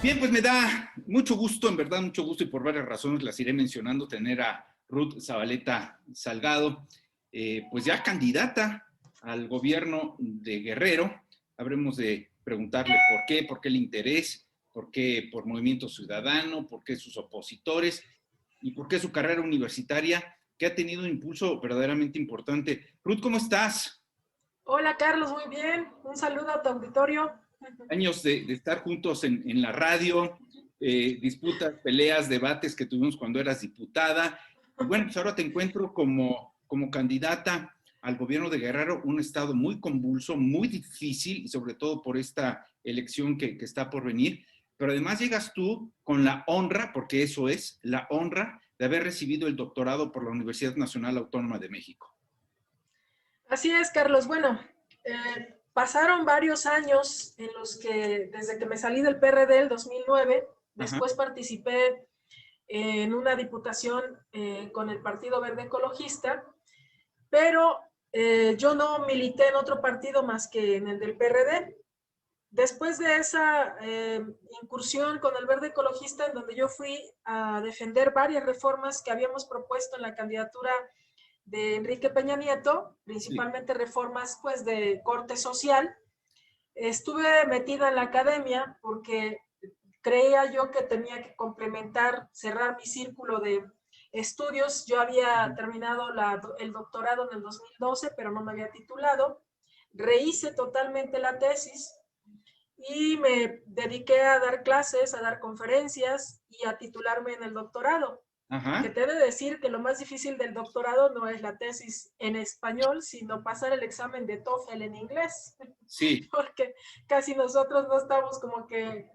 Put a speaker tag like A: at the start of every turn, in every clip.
A: Bien, pues me da mucho gusto, en verdad mucho gusto, y por varias razones las iré mencionando, tener a Ruth Zavaleta Salgado, pues ya candidata al gobierno de Guerrero. Habremos de preguntarle por qué el interés, por qué por Movimiento Ciudadano, por qué sus opositores y por qué su carrera universitaria, que ha tenido un impulso verdaderamente importante. Ruth, ¿cómo estás?
B: Hola Carlos, muy bien. Un saludo a tu auditorio.
A: Años de estar juntos en la radio, disputas, peleas, debates que tuvimos cuando eras diputada. Y bueno, pues ahora te encuentro como candidata al gobierno de Guerrero, un estado muy convulso, muy difícil, y sobre todo por esta elección que está por venir. Pero además llegas tú con la honra, porque eso es, la honra de haber recibido el doctorado por la Universidad Nacional Autónoma de México.
B: Así es, Carlos. Bueno, pasaron varios años en los que, desde que me salí del PRD el 2009,
A: Ajá.
B: después participé en una diputación con el Partido Verde Ecologista, pero yo no milité en otro partido más que en el del PRD. Después de esa incursión con el Verde Ecologista, en donde yo fui a defender varias reformas que habíamos propuesto en la candidatura de Enrique Peña Nieto,
A: Sí.
B: principalmente reformas pues de corte social. Estuve metida en la academia porque creía yo que tenía que complementar, cerrar mi círculo de estudios. Yo había terminado el doctorado en el 2012, pero no me había titulado. Rehice totalmente la tesis y me dediqué a dar clases, a dar conferencias y a titularme en el doctorado. Que
A: Ajá.
B: te he de decir que lo más difícil del doctorado no es la tesis en español, sino pasar el examen de TOEFL en inglés,
A: Sí.
B: porque casi nosotros no estamos como que,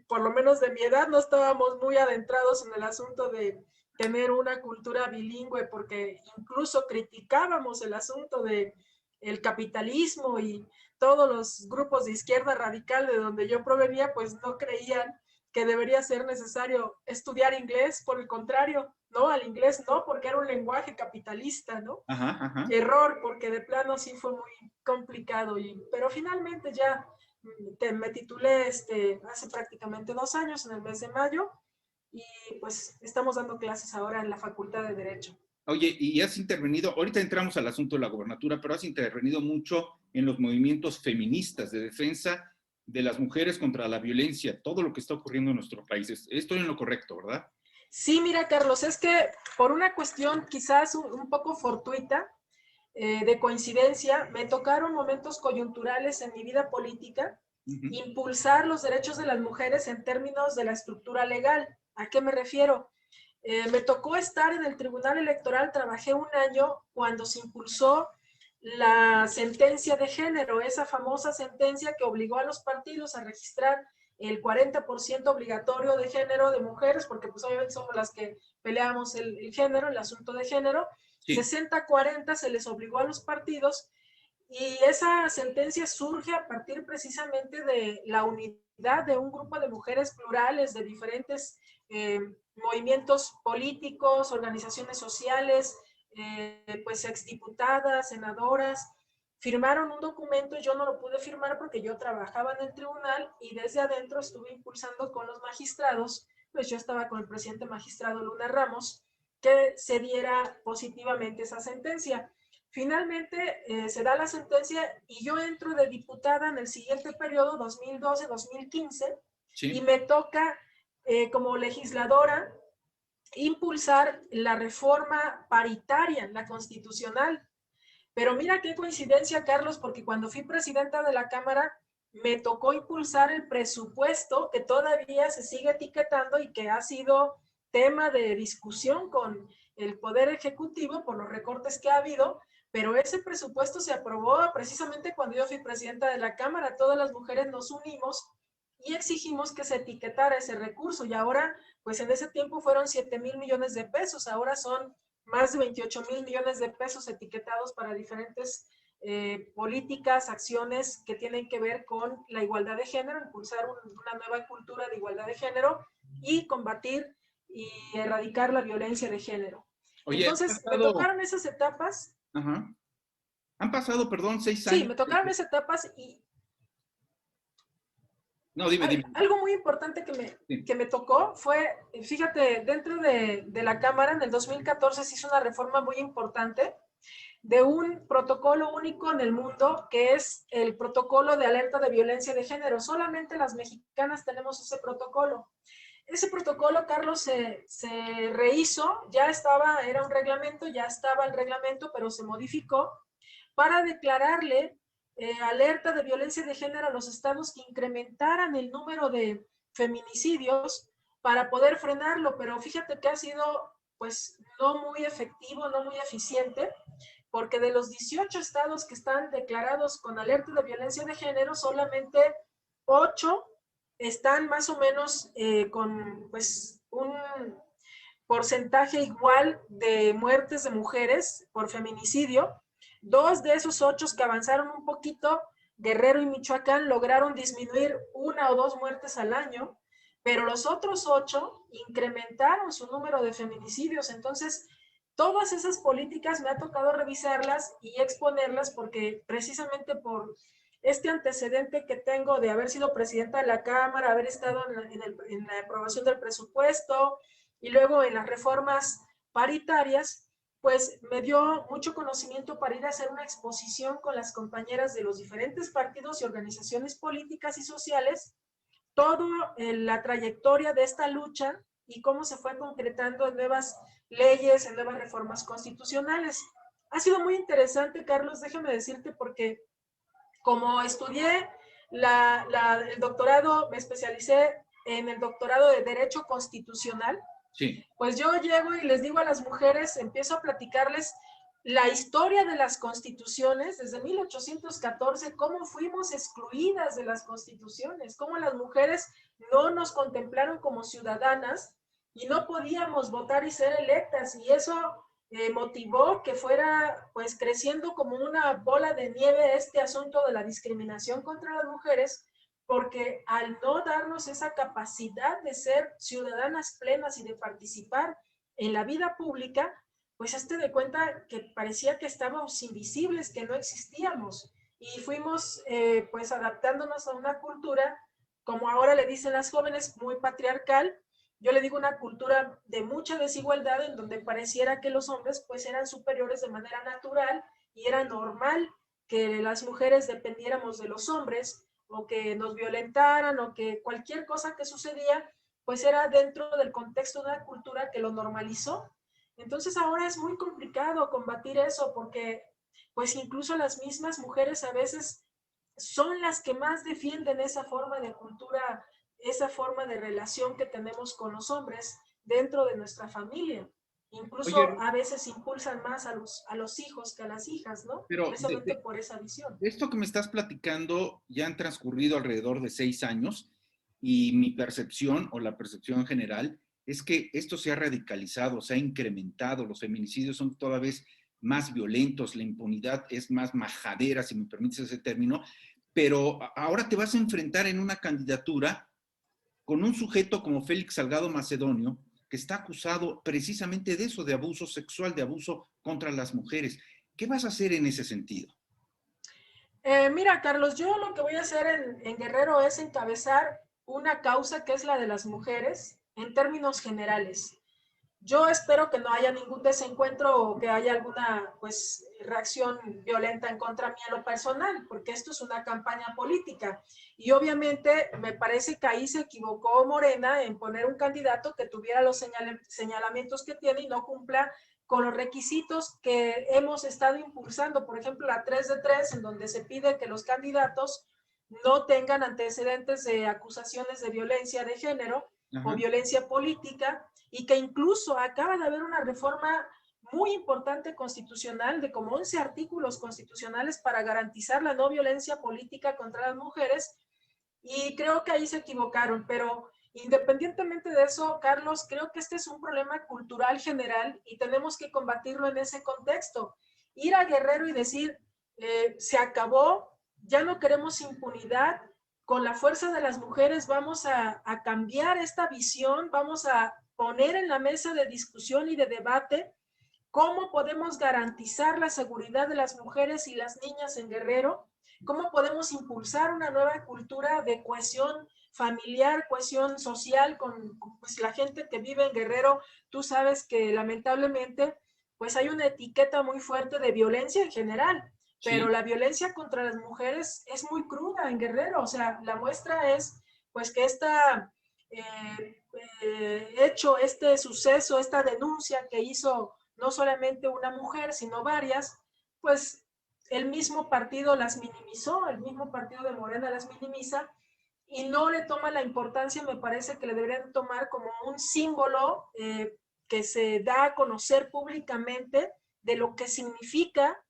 B: por lo menos de mi edad, no estábamos muy adentrados en el asunto de tener una cultura bilingüe, porque incluso criticábamos el asunto de el capitalismo y todos los grupos de izquierda radical de donde yo provenía, pues no creían que debería ser necesario estudiar inglés, por el contrario, no, al inglés no, porque era un lenguaje capitalista, ¿no?
A: Ajá, ajá.
B: Error, porque de plano sí fue muy complicado, pero finalmente ya me titulé hace prácticamente 2 años, en el mes de mayo, y pues estamos dando clases ahora en la Facultad de Derecho.
A: Oye, y has intervenido, ahorita entramos al asunto de la gobernatura, pero has intervenido mucho en los movimientos feministas de defensa de las mujeres contra la violencia, todo lo que está ocurriendo en nuestro país. Estoy en lo correcto, ¿verdad?
B: Sí, mira, Carlos, es que por una cuestión quizás un poco fortuita, de coincidencia, me tocaron momentos coyunturales en mi vida política,
A: Uh-huh.
B: impulsar los derechos de las mujeres en términos de la estructura legal. ¿A qué me refiero? Me tocó estar en el Tribunal Electoral, trabajé un año cuando se impulsó la sentencia de género, esa famosa sentencia que obligó a los partidos a registrar el 40% obligatorio de género de mujeres, porque pues obviamente somos las que peleamos el género, el asunto de género.
A: Sí.
B: 60-40 se les obligó a los partidos, y esa sentencia surge a partir precisamente de la unidad de un grupo de mujeres plurales de diferentes movimientos políticos, organizaciones sociales, pues exdiputadas, senadoras. Firmaron un documento, yo no lo pude firmar porque yo trabajaba en el tribunal y desde adentro estuve impulsando con los magistrados, pues yo estaba con el presidente magistrado Luna Ramos, que se diera positivamente esa sentencia. Finalmente se da la sentencia y yo entro de diputada en el siguiente periodo, 2012-2015, y
A: Sí.
B: me toca como legisladora impulsar la reforma paritaria, la constitucional. Pero mira qué coincidencia, Carlos, porque cuando fui presidenta de la Cámara, me tocó impulsar el presupuesto que todavía se sigue etiquetando y que ha sido tema de discusión con el Poder Ejecutivo por los recortes que ha habido, pero ese presupuesto se aprobó precisamente cuando yo fui presidenta de la Cámara. Todas las mujeres nos unimos y exigimos que se etiquetara ese recurso, y ahora, pues en ese tiempo fueron 7,000 millones de pesos, ahora son más de 28,000 millones de pesos etiquetados para diferentes políticas, acciones que tienen que ver con la igualdad de género, impulsar una nueva cultura de igualdad de género y combatir y erradicar la violencia de género.
A: Oye,
B: Entonces, me tocaron esas etapas.
A: ajá. Han pasado, perdón, 6
B: Sí,
A: años.
B: me tocaron esas etapas
A: No, dime, dime.
B: Algo muy importante
A: Sí.
B: que me tocó fue, fíjate, dentro de la Cámara en el 2014 se hizo una reforma muy importante de un protocolo único en el mundo, que es el protocolo de alerta de violencia de género. Solamente las mexicanas tenemos ese protocolo. Ese protocolo, Carlos, se rehizo, ya estaba, era un reglamento, ya estaba el reglamento, pero se modificó para declararle alerta de violencia de género a los estados que incrementaran el número de feminicidios para poder frenarlo, pero fíjate que ha sido pues no muy efectivo, no muy eficiente, porque de los 18 estados que están declarados con alerta de violencia de género, solamente 8 están más o menos con pues un porcentaje igual de muertes de mujeres por feminicidio. 2 de esos 8 que avanzaron un poquito, Guerrero y Michoacán, lograron disminuir 1 o 2 muertes al año, pero los otros 8 incrementaron su número de feminicidios. Entonces, todas esas políticas me ha tocado revisarlas y exponerlas porque precisamente por este antecedente que tengo de haber sido presidenta de la Cámara, haber estado en la aprobación del presupuesto y luego en las reformas paritarias, pues me dio mucho conocimiento para ir a hacer una exposición con las compañeras de los diferentes partidos y organizaciones políticas y sociales, toda la trayectoria de esta lucha y cómo se fue concretando en nuevas leyes, en nuevas reformas constitucionales. Ha sido muy interesante, Carlos, déjame decirte, porque como estudié el doctorado, me especialicé en el doctorado de Derecho Constitucional,
A: Sí.
B: pues yo llego y les digo a las mujeres, empiezo a platicarles la historia de las constituciones desde 1814, cómo fuimos excluidas de las constituciones, cómo las mujeres no nos contemplaron como ciudadanas y no podíamos votar y ser electas, y eso motivó que fuera pues creciendo como una bola de nieve este asunto de la discriminación contra las mujeres, porque al no darnos esa capacidad de ser ciudadanas plenas y de participar en la vida pública, pues hazte de cuenta que parecía que estábamos invisibles, que no existíamos, y fuimos pues adaptándonos a una cultura, como ahora le dicen las jóvenes, muy patriarcal. Yo le digo una cultura de mucha desigualdad, en donde pareciera que los hombres pues eran superiores de manera natural y era normal que las mujeres dependiéramos de los hombres, o que nos violentaran, o que cualquier cosa que sucedía pues era dentro del contexto de una cultura que lo normalizó. Entonces ahora es muy complicado combatir eso, porque pues incluso las mismas mujeres a veces son las que más defienden esa forma de cultura, esa forma de relación que tenemos con los hombres dentro de nuestra familia. Incluso
A: Oye,
B: a veces impulsan más a los hijos que a las hijas, ¿no?
A: pero
B: Precisamente por esa visión.
A: de esto que me estás platicando ya han transcurrido alrededor de 6 años y mi percepción o la percepción general es que esto se ha radicalizado, se ha incrementado, los feminicidios son toda vez más violentos, la impunidad es más majadera, si me permites ese término, pero ahora te vas a enfrentar en una candidatura con un sujeto como Félix Salgado Macedonio, que está acusado precisamente de eso, de abuso sexual, de abuso contra las mujeres. ¿Qué vas a hacer en ese sentido?
B: Mira, Carlos, yo lo que voy a hacer en Guerrero es encabezar una causa que es la de las mujeres en términos generales. Yo espero que no haya ningún desencuentro o que haya alguna pues reacción violenta en contra mí en lo personal, porque esto es una campaña política. Y obviamente me parece que ahí se equivocó Morena en poner un candidato que tuviera los señalamientos que tiene y no cumpla con los requisitos que hemos estado impulsando. Por ejemplo, la 3 de 3, en donde se pide que los candidatos no tengan antecedentes de acusaciones de violencia de género o
A: Ajá.
B: violencia política, y que incluso acaba de haber una reforma muy importante constitucional de como 11 artículos constitucionales para garantizar la no violencia política contra las mujeres, y creo que ahí se equivocaron. Pero independientemente de eso, Carlos, creo que este es un problema cultural general y tenemos que combatirlo en ese contexto. Ir a Guerrero y decir, se acabó, ya no queremos impunidad, con la fuerza de las mujeres vamos a cambiar esta visión, vamos a poner en la mesa de discusión y de debate cómo podemos garantizar la seguridad de las mujeres y las niñas en Guerrero, cómo podemos impulsar una nueva cultura de cohesión familiar, cohesión social con pues, la gente que vive en Guerrero. Tú sabes que lamentablemente pues hay una etiqueta muy fuerte de violencia en general, pero
A: Sí.
B: la violencia contra las mujeres es muy cruda en Guerrero. O sea, la muestra es pues que este suceso, esta denuncia que hizo no solamente una mujer, sino varias, pues el mismo partido las minimizó, el mismo partido de Morena las minimiza y no le toma la importancia, me parece que le deberían tomar como un símbolo que se da a conocer públicamente de lo que significa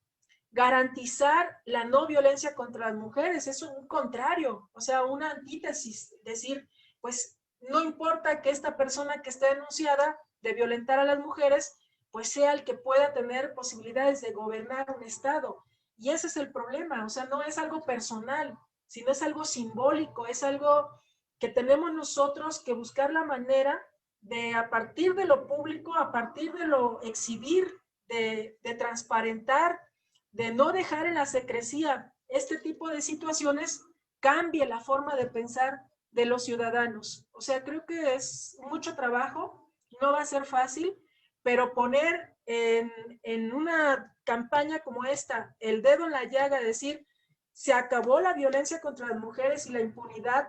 B: garantizar la no violencia contra las mujeres. Es un contrario, o sea, una antítesis, decir, pues no importa que esta persona que esté denunciada de violentar a las mujeres, pues sea el que pueda tener posibilidades de gobernar un estado. Y ese es el problema, o sea, no es algo personal, sino es algo simbólico, es algo que tenemos nosotros que buscar la manera de a partir de lo público, a partir de lo exhibir, de transparentar, de no dejar en la secrecía este tipo de situaciones, cambie la forma de pensar de los ciudadanos. O sea, creo que es mucho trabajo, no va a ser fácil, pero poner en una campaña como esta el dedo en la llaga, decir, se acabó la violencia contra las mujeres y la impunidad,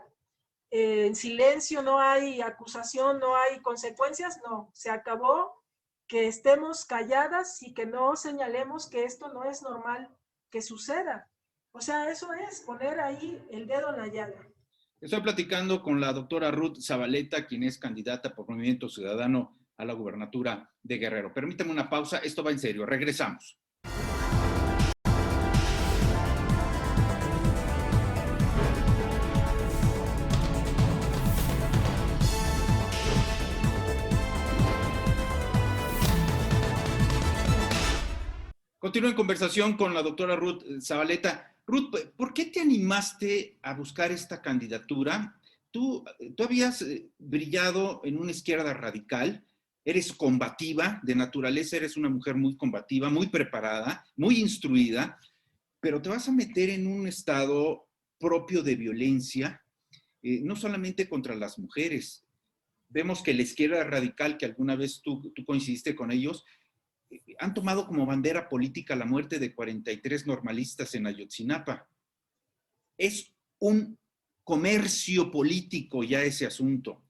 B: en silencio, no hay acusación, no hay consecuencias, no, se acabó, que estemos calladas y que no señalemos que esto no es normal que suceda. O sea, eso es poner ahí el dedo en la llaga.
A: Estoy platicando con la doctora Ruth Zabaleta, quien es candidata por Movimiento Ciudadano a la gubernatura de Guerrero. Permítame una pausa, esto va en serio, regresamos. Continúo en conversación con la doctora Ruth Zabaleta. Ruth, ¿por qué te animaste a buscar esta candidatura? Tú habías brillado en una izquierda radical, eres combativa, de naturaleza eres una mujer muy combativa, muy preparada, muy instruida, pero te vas a meter en un estado propio de violencia, no solamente contra las mujeres. Vemos que la izquierda radical, que alguna vez tú coincidiste con ellos, han tomado como bandera política la muerte de 43 normalistas en Ayotzinapa. Es un comercio político ya ese asunto.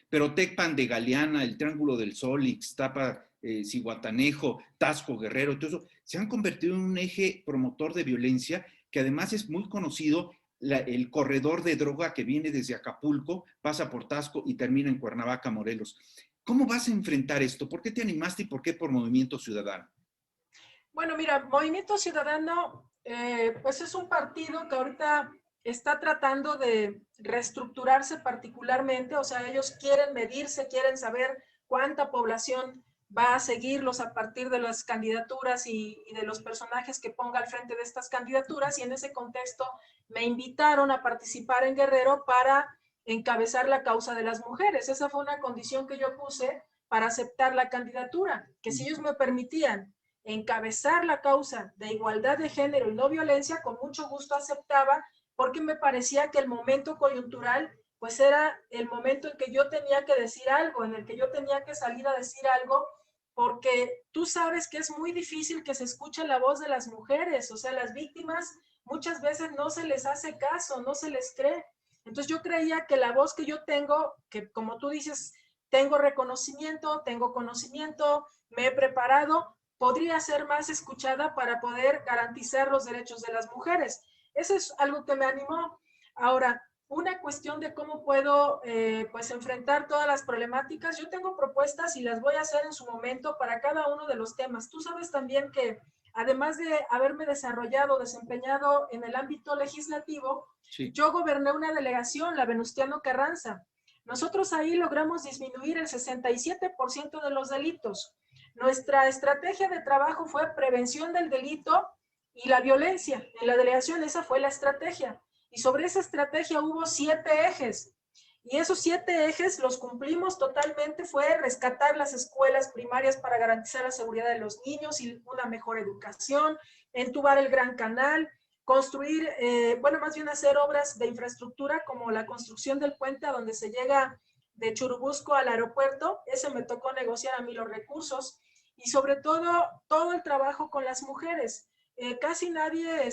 A: Pero Tecpan de Galeana, el Triángulo del Sol, Ixtapa, Zihuatanejo, Tasco, Guerrero, todo eso, se han convertido en un eje promotor de violencia que además es muy conocido, el corredor de droga que viene desde Acapulco, pasa por Tasco y termina en Cuernavaca, Morelos. ¿Cómo vas a enfrentar esto? ¿Por qué te animaste y por qué por Movimiento Ciudadano?
B: Bueno, mira, Movimiento Ciudadano, pues es un partido que ahorita está tratando de reestructurarse particularmente, o sea, ellos quieren medirse, quieren saber cuánta población va a seguirlos a partir de las candidaturas y de los personajes que ponga al frente de estas candidaturas, y en ese contexto me invitaron a participar en Guerrero para encabezar la causa de las mujeres. Esa fue una condición que yo puse para aceptar la candidatura, que si ellos me permitían encabezar la causa de igualdad de género y no violencia, con mucho gusto aceptaba, porque me parecía que el momento coyuntural pues era el momento en que yo tenía que decir algo, en el que yo tenía que salir a decir algo, porque tú sabes que es muy difícil que se escuche la voz de las mujeres, o sea, las víctimas muchas veces no se les hace caso, no se les cree. Entonces yo creía que la voz que yo tengo, que como tú dices, tengo reconocimiento, tengo conocimiento, me he preparado, podría ser más escuchada para poder garantizar los derechos de las mujeres. Eso es algo que me animó. Ahora, una cuestión de cómo puedo pues enfrentar todas las problemáticas. Yo tengo propuestas y las voy a hacer en su momento para cada uno de los temas. Tú sabes también que además de haberme desarrollado, desempeñado en el ámbito legislativo, sí, yo goberné una delegación, la Venustiano Carranza. Nosotros ahí logramos disminuir el 67% de los delitos. Nuestra estrategia de trabajo fue prevención del delito y la violencia. En la delegación esa fue la estrategia. Y sobre esa estrategia hubo 7 ejes. Y esos 7 ejes los cumplimos totalmente. Fue rescatar las escuelas primarias para garantizar la seguridad de los niños y una mejor educación, entubar el Gran Canal, construir, bueno, más bien hacer obras de infraestructura como la construcción del puente a donde se llega de Churubusco al aeropuerto. Ese me tocó negociar a mí los recursos y sobre todo, todo el trabajo con las mujeres. Casi nadie,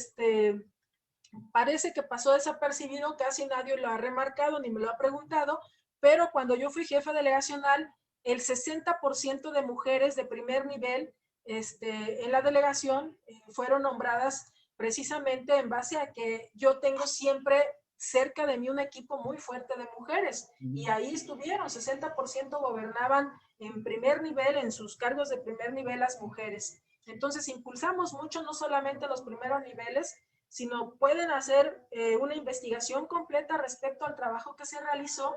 B: parece que pasó desapercibido, casi nadie lo ha remarcado ni me lo ha preguntado, pero cuando yo fui jefa delegacional, el 60% de mujeres de primer nivel en la delegación fueron nombradas precisamente en base a que yo tengo siempre cerca de mí un equipo muy fuerte de mujeres y ahí estuvieron, 60% gobernaban en primer nivel, en sus cargos de primer nivel las mujeres. Entonces impulsamos mucho, no solamente los primeros niveles, sino pueden hacer una investigación completa respecto al trabajo que se realizó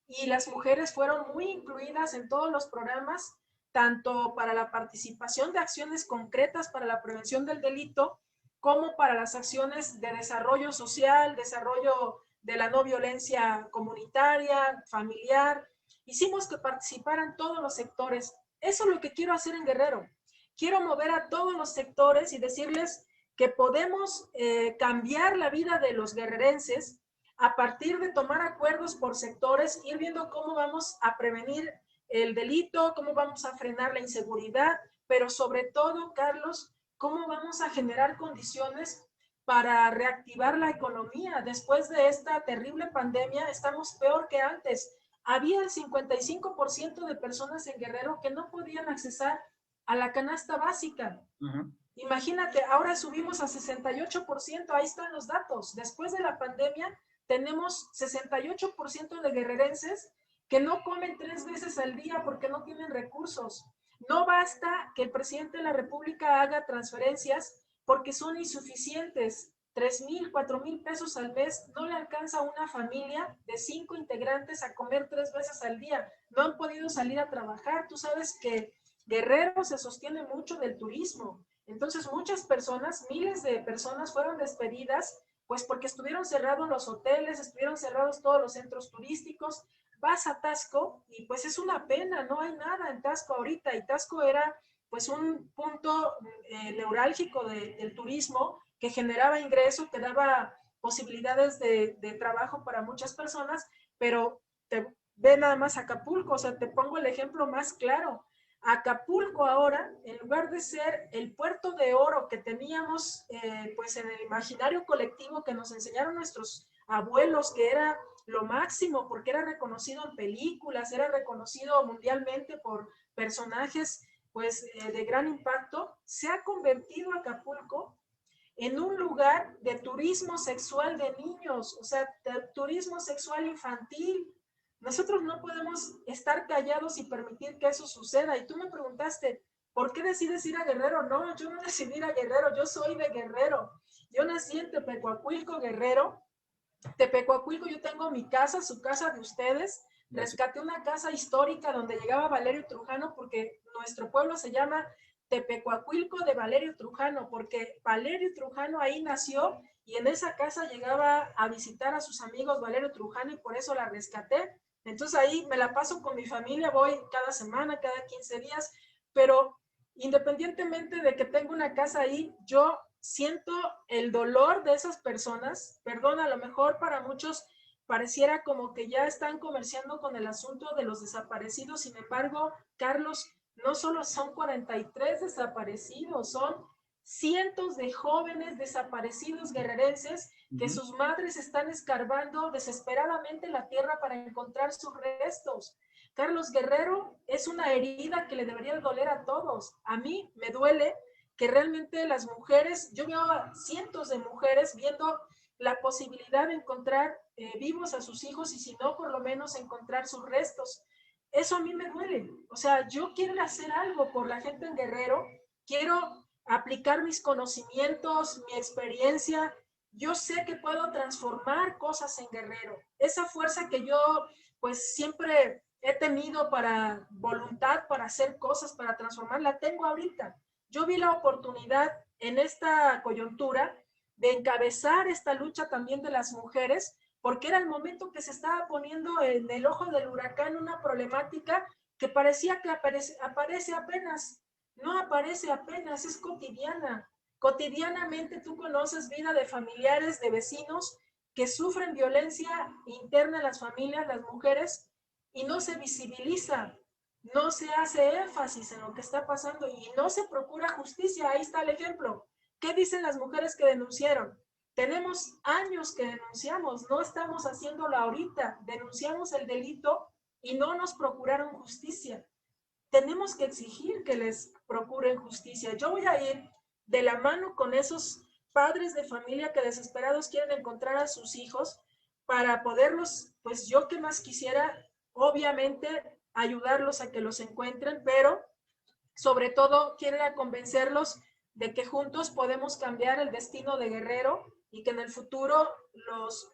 B: y las mujeres fueron muy incluidas en todos los programas, tanto para la participación de acciones concretas para la prevención del delito, como para las acciones de desarrollo social, desarrollo de la no violencia comunitaria, familiar. Hicimos que participaran todos los sectores. Eso es lo que quiero hacer en Guerrero. Quiero mover a todos los sectores y decirles que podemos cambiar la vida de los guerrerenses a partir de tomar acuerdos por sectores, ir viendo cómo vamos a prevenir el delito, cómo vamos a frenar la inseguridad, pero sobre todo, Carlos, cómo vamos a generar condiciones para reactivar la economía. Después de esta terrible pandemia, estamos peor que antes. Había el 55% de personas en Guerrero que no podían accesar a la canasta básica. Imagínate, ahora subimos a 68%, ahí están los datos. Después de la pandemia, tenemos 68% de guerrerenses que no comen 3 veces al día porque no tienen recursos. No basta que el presidente de la República haga transferencias porque son insuficientes. 3,000, 4,000 pesos al mes no le alcanza a una familia de 5 integrantes a comer 3 veces al día. No han podido salir a trabajar. Tú sabes que Guerrero se sostiene mucho del turismo. Entonces muchas personas, miles de personas fueron despedidas, pues porque estuvieron cerrados los hoteles, estuvieron cerrados todos los centros turísticos. Vas a Taxco y pues es una pena, no hay nada en Taxco ahorita, y Taxco era pues un punto neurálgico del turismo que generaba ingreso, que daba posibilidades de trabajo para muchas personas, pero ve nada más Acapulco, o sea, te pongo el ejemplo más claro. Acapulco ahora, en lugar de ser el puerto de oro que teníamos pues en el imaginario colectivo que nos enseñaron nuestros abuelos, que era lo máximo porque era reconocido en películas, era reconocido mundialmente por personajes pues de gran impacto, se ha convertido Acapulco en un lugar de turismo sexual de niños, o sea, de turismo sexual infantil. Nosotros no podemos estar callados y permitir que eso suceda. Y tú me preguntaste, ¿por qué decides ir a Guerrero? No, yo no decidí ir a Guerrero, yo soy de Guerrero. Yo nací en Tepecuacuilco, Guerrero. Tepecuacuilco, yo tengo mi casa, su casa de ustedes. Rescaté una casa histórica donde llegaba Valerio Trujano porque nuestro pueblo se llama Tepecuacuilco de Valerio Trujano, porque Valerio Trujano ahí nació y en esa casa llegaba a visitar a sus amigos Valerio Trujano y por eso la rescaté. Entonces ahí me la paso con mi familia, voy cada semana, cada 15 días, pero independientemente de que tengo una casa ahí, yo siento el dolor de esas personas. Perdón, a lo mejor para muchos pareciera como que ya están comerciando con el asunto de los desaparecidos. Sin embargo, Carlos, no solo son 43 desaparecidos, son cientos de jóvenes desaparecidos guerrerenses que sus madres están escarbando desesperadamente la tierra para encontrar sus restos. Carlos, Guerrero es una herida que le debería doler a todos. A mí me duele que realmente las mujeres, yo veo a cientos de mujeres viendo la posibilidad de encontrar vivos a sus hijos y si no, por lo menos encontrar sus restos. Eso a mí me duele. O sea, yo quiero hacer algo por la gente en Guerrero, quiero aplicar mis conocimientos, mi experiencia. Yo sé que puedo transformar cosas en Guerrero. Esa fuerza que yo pues siempre he tenido para voluntad, para hacer cosas, para transformar, la tengo ahorita. Yo vi la oportunidad en esta coyuntura de encabezar esta lucha también de las mujeres, porque era el momento que se estaba poniendo en el ojo del huracán una problemática que parecía que aparece apenas, no aparece apenas, es cotidiana. Cotidianamente tú conoces vida de familiares, de vecinos que sufren violencia interna en las familias, las mujeres, y no se visibiliza, no se hace énfasis en lo que está pasando y no se procura justicia. Ahí está el ejemplo. ¿Qué dicen las mujeres que denunciaron? Tenemos años que denunciamos, no estamos haciéndolo ahorita, denunciamos el delito y no nos procuraron justicia. Tenemos que exigir que les procuren justicia. Yo voy a ir de la mano con esos padres de familia que desesperados quieren encontrar a sus hijos para poderlos, pues yo que más quisiera, obviamente, ayudarlos a que los encuentren, pero sobre todo quieren convencerlos de que juntos podemos cambiar el destino de Guerrero y que en el futuro los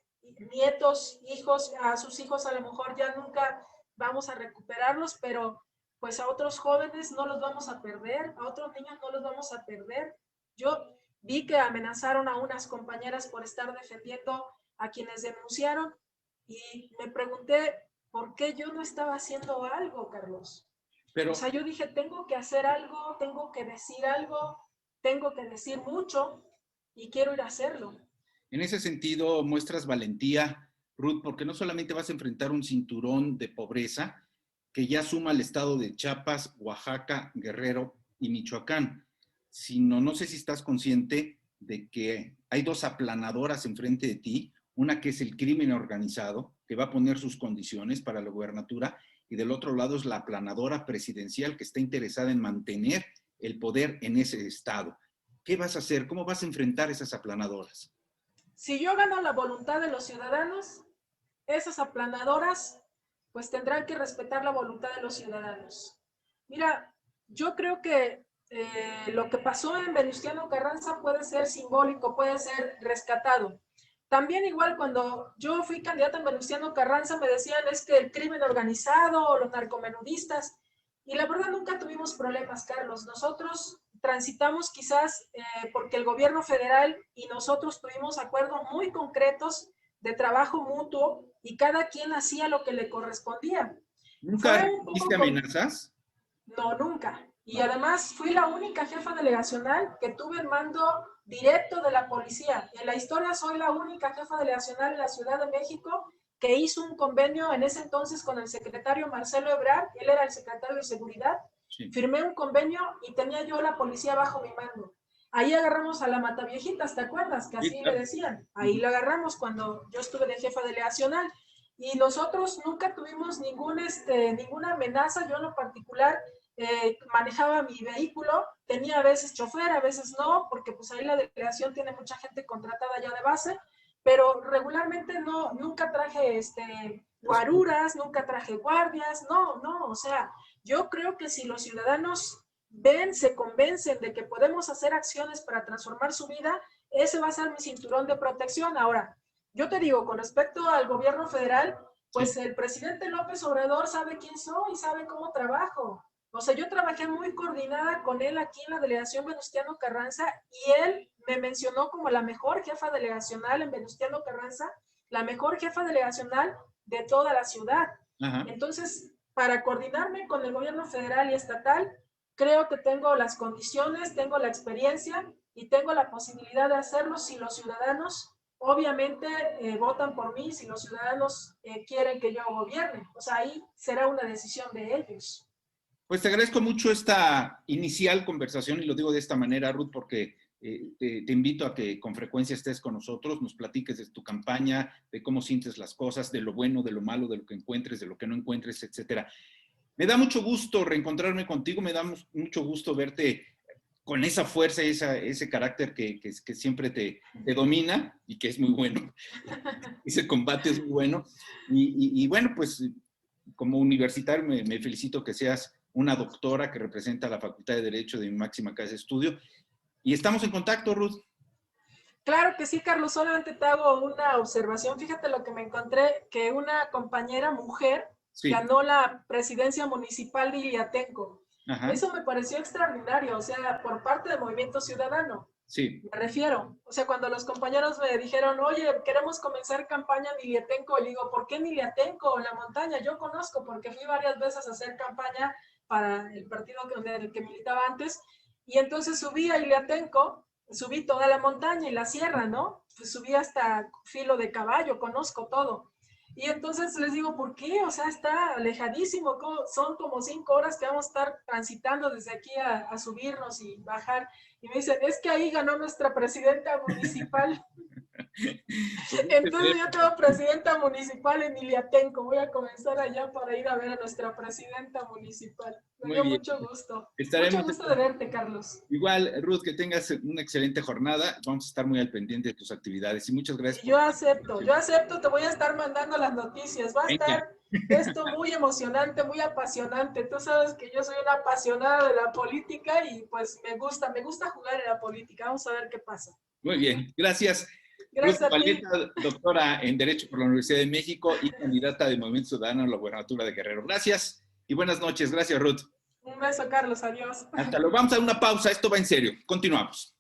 B: nietos, hijos, a sus hijos a lo mejor ya nunca vamos a recuperarlos, pero pues a otros jóvenes no los vamos a perder, a otros niños no los vamos a perder. Yo vi que amenazaron a unas compañeras por estar defendiendo a quienes denunciaron y me pregunté por qué yo no estaba haciendo algo, Carlos.
A: Pero,
B: O sea, yo dije, tengo que hacer algo, tengo que decir algo, tengo que decir mucho y quiero ir a hacerlo.
A: en ese sentido, muestras valentía, Ruth, porque no solamente vas a enfrentar un cinturón de pobreza que ya suma al estado de Chiapas, Oaxaca, Guerrero y Michoacán, sino no sé si estás consciente de que hay dos aplanadoras enfrente de ti, una que es el crimen organizado, que va a poner sus condiciones para la gubernatura, y del otro lado es la aplanadora presidencial que está interesada en mantener el poder en ese estado. ¿Qué vas a hacer? ¿Cómo vas a enfrentar esas aplanadoras?
B: Si yo gano la voluntad de los ciudadanos, esas aplanadoras pues tendrán que respetar la voluntad de los ciudadanos. Mira, yo creo que lo que pasó en Venustiano Carranza puede ser simbólico, puede ser rescatado. También igual cuando yo fui candidata en Venustiano Carranza me decían es que el crimen organizado o los narcomenudistas, y la verdad nunca tuvimos problemas, Carlos. Nosotros transitamos quizás porque el gobierno federal y nosotros tuvimos acuerdos muy concretos de trabajo mutuo y cada quien hacía lo que le correspondía.
A: ¿Nunca
B: Fue un
A: recibiste
B: poco...
A: amenazas?
B: No, nunca. Y además fui la única jefa delegacional que tuve el mando directo de la policía. En la historia soy la única jefa delegacional en la Ciudad de México que hizo un convenio en ese entonces con el secretario Marcelo Ebrard, él era el secretario de Seguridad,
A: Sí.
B: firmé un convenio y tenía yo la policía bajo mi mando. Ahí agarramos a la Mataviejitas, ¿te acuerdas? Que así
A: Sí,
B: le
A: claro.
B: decían. Ahí la agarramos cuando yo estuve de jefa delegacional. Y nosotros nunca tuvimos ninguna amenaza, yo en lo particular manejaba mi vehículo, tenía a veces chofer, a veces no, porque pues ahí la delegación tiene mucha gente contratada ya de base, pero regularmente no, nunca traje guaruras, nunca traje guardias, no, no, o sea, yo creo que si los ciudadanos ven, se convencen de que podemos hacer acciones para transformar su vida, ese va a ser mi cinturón de protección. Ahora, yo te digo, con respecto al gobierno federal, pues
A: Sí.
B: el presidente López Obrador sabe quién soy, sabe cómo trabajo. O sea, yo trabajé muy coordinada con él aquí en la delegación Venustiano Carranza y él me mencionó como la mejor jefa delegacional en Venustiano Carranza, la mejor jefa delegacional de toda la ciudad.
A: Ajá.
B: Entonces, para coordinarme con el gobierno federal y estatal, creo que tengo las condiciones, tengo la experiencia y tengo la posibilidad de hacerlo si los ciudadanos obviamente votan por mí, si los ciudadanos quieren que yo gobierne. O sea, ahí será una decisión de ellos.
A: Pues te agradezco mucho esta inicial conversación y lo digo de esta manera, Ruth, porque te invito a que con frecuencia estés con nosotros, nos platiques de tu campaña, de cómo sientes las cosas, de lo bueno, de lo malo, de lo que encuentres, de lo que no encuentres, etcétera. Me da mucho gusto reencontrarme contigo, me da mucho gusto verte con esa fuerza y ese carácter que siempre te domina y que es muy bueno. Ese combate es muy bueno. Y bueno, pues como universitario me felicito que seas una doctora que representa la Facultad de Derecho de mi máxima casa de estudio. Y estamos en contacto, Ruth.
B: Claro que sí, Carlos, solamente te hago una observación. Fíjate lo que me encontré, que una compañera mujer
A: Sí.
B: ganó la presidencia municipal de Iliatenco.
A: Ajá.
B: Eso me pareció extraordinario, o sea, por parte del Movimiento Ciudadano.
A: Sí.
B: Me refiero, o sea, cuando los compañeros me dijeron, oye, queremos comenzar campaña en Iliatenco, le digo, ¿por qué en Iliatenco? La montaña, yo conozco porque fui varias veces a hacer campaña para el partido en el que militaba antes, y entonces subí a Iliatenco, subí toda la montaña y la sierra, ¿no? Pues subí hasta Filo de Caballo, conozco todo. Y entonces les digo, ¿por qué? O sea, está alejadísimo, son como 5 horas que vamos a estar transitando desde aquí a subirnos y bajar. Y me dicen, es que ahí ganó nuestra presidenta municipal. Entonces yo tengo presidenta municipal en Iliatenco, voy a comenzar allá para ir a ver a nuestra presidenta municipal. Me
A: Muy
B: dio
A: bien.
B: mucho gusto.
A: Estaremos
B: Mucho gusto de verte, Carlos.
A: igual, Ruth, que tengas una excelente jornada. Vamos a estar muy al pendiente de tus actividades y muchas gracias.
B: Y yo acepto, te voy a estar mandando las noticias. Va a estar esto muy emocionante, muy apasionante. Tú sabes que yo soy una apasionada de la política y pues me gusta jugar en la política. Vamos a ver qué pasa.
A: Muy bien, gracias.
B: Gracias
A: Ruth
B: a ti.
A: Paleta, doctora en Derecho por la Universidad de México y candidata de Movimiento Ciudadano a la Gubernatura de Guerrero. Gracias y buenas noches. Gracias, Ruth.
B: Un beso, Carlos. Adiós.
A: Hasta luego. Vamos a una pausa. Esto va en serio. Continuamos.